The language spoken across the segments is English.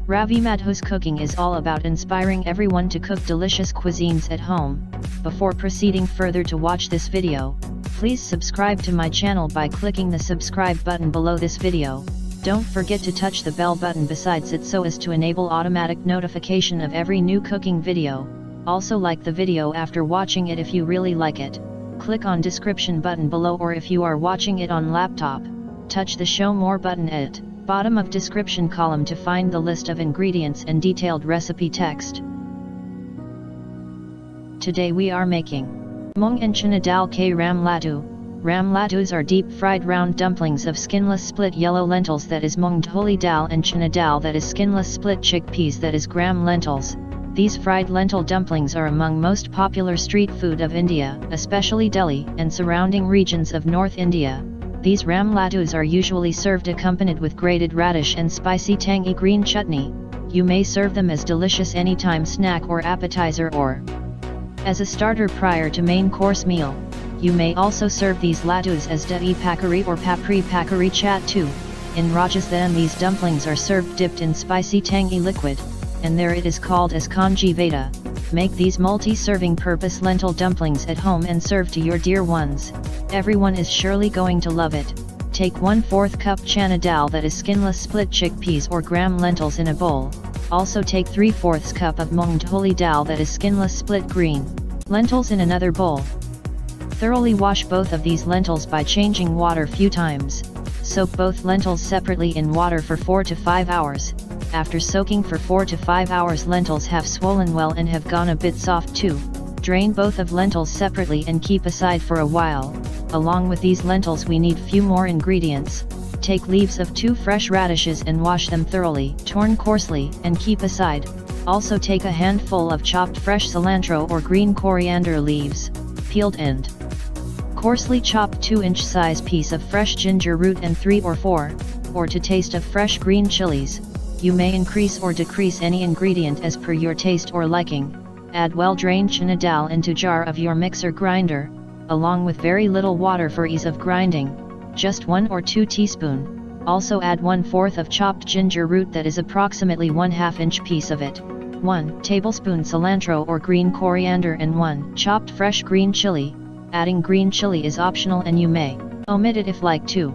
Ravi Madhu's cooking is all about inspiring everyone to cook delicious cuisines at home. Before proceeding further to watch this video, please subscribe to my channel by clicking the subscribe button below this video. Don't forget to touch the bell button besides it so as to enable automatic notification of every new cooking video. Also like the video after watching it if you really like it. Click on description button below, or if you are watching it on laptop, touch the show more button at bottom of description column to find the list of ingredients and detailed recipe text. Today we are making Moong and Chana Dal ke ram laddu. Ram laddus are deep fried round dumplings of skinless split yellow lentils, that is Moong dhuli dal, and Chana Dal, that is skinless split chickpeas, that is gram lentils. These fried lentil dumplings are among most popular street food of India, especially Delhi and surrounding regions of North India. These ram laddus are usually served accompanied with grated radish and spicy tangy green chutney. You may serve them as delicious anytime snack or appetizer, or as a starter prior to main course meal. You may also serve these laddus as dahi pakari or papri pakari chattu. In Rajasthan these dumplings are served dipped in spicy tangy liquid, and there it is called as kanji vada. Make these multi-serving purpose lentil dumplings at home and serve to your dear ones. Everyone is surely going to love it. Take 1/4 cup Chana Dal, that is skinless split chickpeas or gram lentils, in a bowl. Also take 3/4 cup of Moong dhuli dal, that is skinless split green lentils, in another bowl. Thoroughly wash both of these lentils by changing water few times. Soak both lentils separately in water for 4 to 5 hours. After soaking for 4 to 5 hours, lentils have swollen well and have gone a bit soft too. Drain both of lentils separately and keep aside for a while. Along with these lentils we need few more ingredients. Take leaves of 2 fresh radishes and wash them thoroughly, torn coarsely, and keep aside. Also take a handful of chopped fresh cilantro or green coriander leaves, peeled and coarsely chopped 2-inch size piece of fresh ginger root and 3 or 4, or to taste of fresh green chilies. You may increase or decrease any ingredient as per your taste or liking. Add well-drained Chana Dal into jar of your mixer grinder, along with very little water for ease of grinding, just 1 or 2 teaspoon. Also add 1/4 of chopped ginger root, that is approximately 1/2 inch piece of it, 1 tablespoon cilantro or green coriander, and 1 chopped fresh green chili. Adding green chili is optional and you may omit it if like to.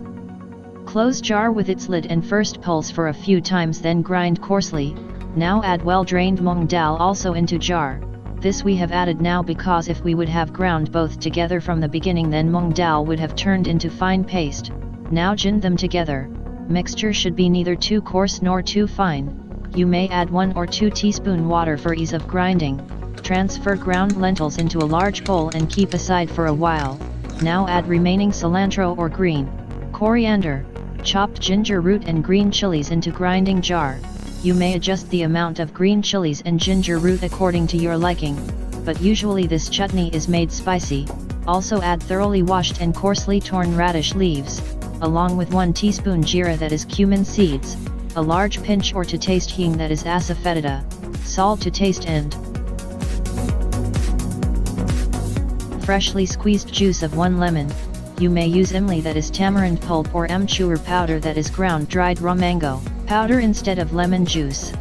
Close jar with its lid and first pulse for a few times, then grind coarsely. Now add well-drained Moong dal also into jar. This we have added now because if we would have ground both together from the beginning, then Moong dal would have turned into fine paste. Now gin them together. Mixture should be neither too coarse nor too fine. You may add 1 or 2 teaspoon water for ease of grinding. Transfer ground lentils into a large bowl and keep aside for a while. Now add remaining cilantro or green coriander, chopped ginger root and green chilies into grinding jar. You may adjust the amount of green chilies and ginger root according to your liking, but usually this chutney is made spicy. Also add thoroughly washed and coarsely torn radish leaves, along with 1 teaspoon jeera, that is cumin seeds, a large pinch or to taste hing, that is asafoetida, salt to taste, and freshly squeezed juice of 1 lemon. You may use imli, that is tamarind pulp, or amchur powder, that is ground dried raw mango powder, instead of lemon juice.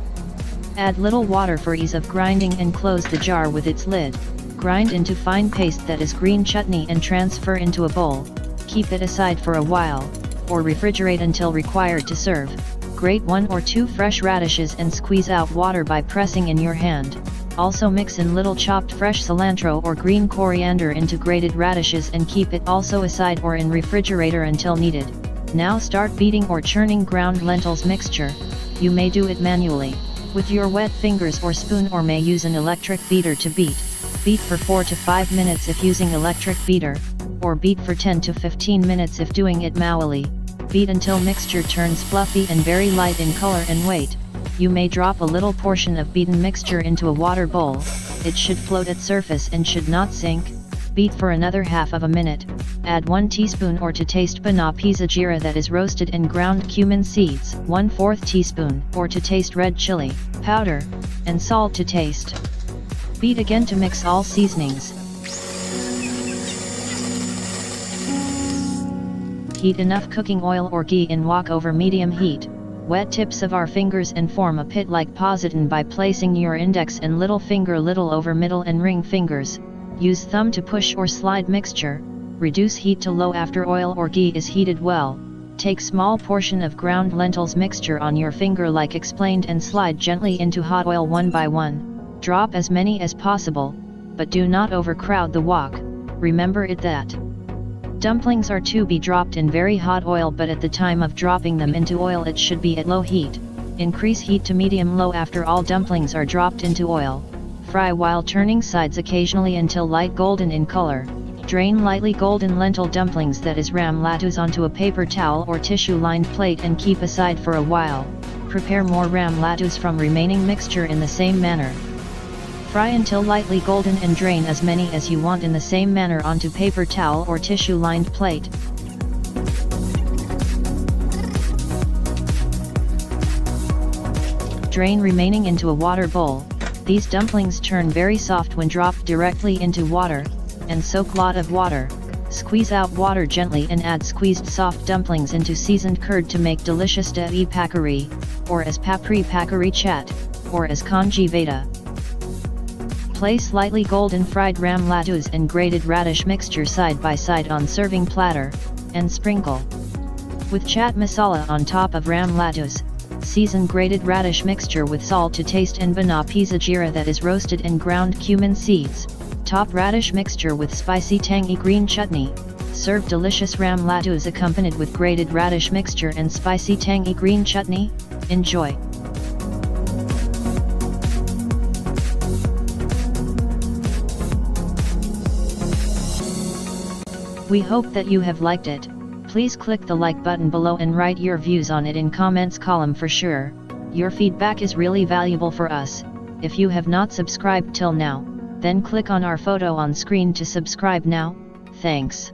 Add little water for ease of grinding and close the jar with its lid. Grind into fine paste, that is green chutney, and transfer into a bowl. Keep it aside for a while, or refrigerate until required to serve. Grate 1 or 2 fresh radishes and squeeze out water by pressing in your hand. Also mix in little chopped fresh cilantro or green coriander into grated radishes and keep it also aside or in refrigerator until needed. Now start beating or churning ground lentils mixture. You may do it manually, with your wet fingers or spoon, or may use an electric beater to beat. Beat for 4 to 5 minutes if using electric beater, or beat for 10 to 15 minutes if doing it manually. Beat until mixture turns fluffy and very light in color and weight. You may drop a little portion of beaten mixture into a water bowl. It should float at surface and should not sink. Beat for another half of a minute. Add 1 teaspoon or to taste bana pizza jeera, that is roasted and ground cumin seeds, 1/4 teaspoon, or to taste red chili powder, and salt to taste. Beat again to mix all seasonings. Heat enough cooking oil or ghee in wok over medium heat. Wet tips of our fingers and form a pit-like position by placing your index and little finger little over middle and ring fingers. Use thumb to push or slide mixture. Reduce heat to low after oil or ghee is heated well. Take small portion of ground lentils mixture on your finger like explained and slide gently into hot oil one by one. Drop as many as possible, but do not overcrowd the wok. Remember it that dumplings are to be dropped in very hot oil, but at the time of dropping them into oil it should be at low heat. Increase heat to medium-low after all dumplings are dropped into oil. Fry while turning sides occasionally until light golden in color. Drain lightly golden lentil dumplings that is ram laddus onto a paper towel or tissue-lined plate and keep aside for a while. Prepare more ram laddus from remaining mixture in the same manner. Fry until lightly golden and drain as many as you want in the same manner onto paper towel or tissue-lined plate. Drain remaining into a water bowl. These dumplings turn very soft when dropped directly into water, and soak lot of water. Squeeze out water gently and add squeezed soft dumplings into seasoned curd to make delicious dahi pakari, or as papri pakari chat, or as kanji vada. Place lightly golden fried ram laddus and grated radish mixture side by side on serving platter, and sprinkle with chaat masala on top of ram laddus. Season grated radish mixture with salt to taste and bana pizza jeera that is roasted and ground cumin seeds. Top radish mixture with spicy tangy green chutney. Serve delicious ram laddus accompanied with grated radish mixture and spicy tangy green chutney. Enjoy! We hope that you have liked it. Please click the like button below and write your views on it in comments column for sure. Your feedback is really valuable for us. If you have not subscribed till now, then click on our photo on screen to subscribe now. Thanks.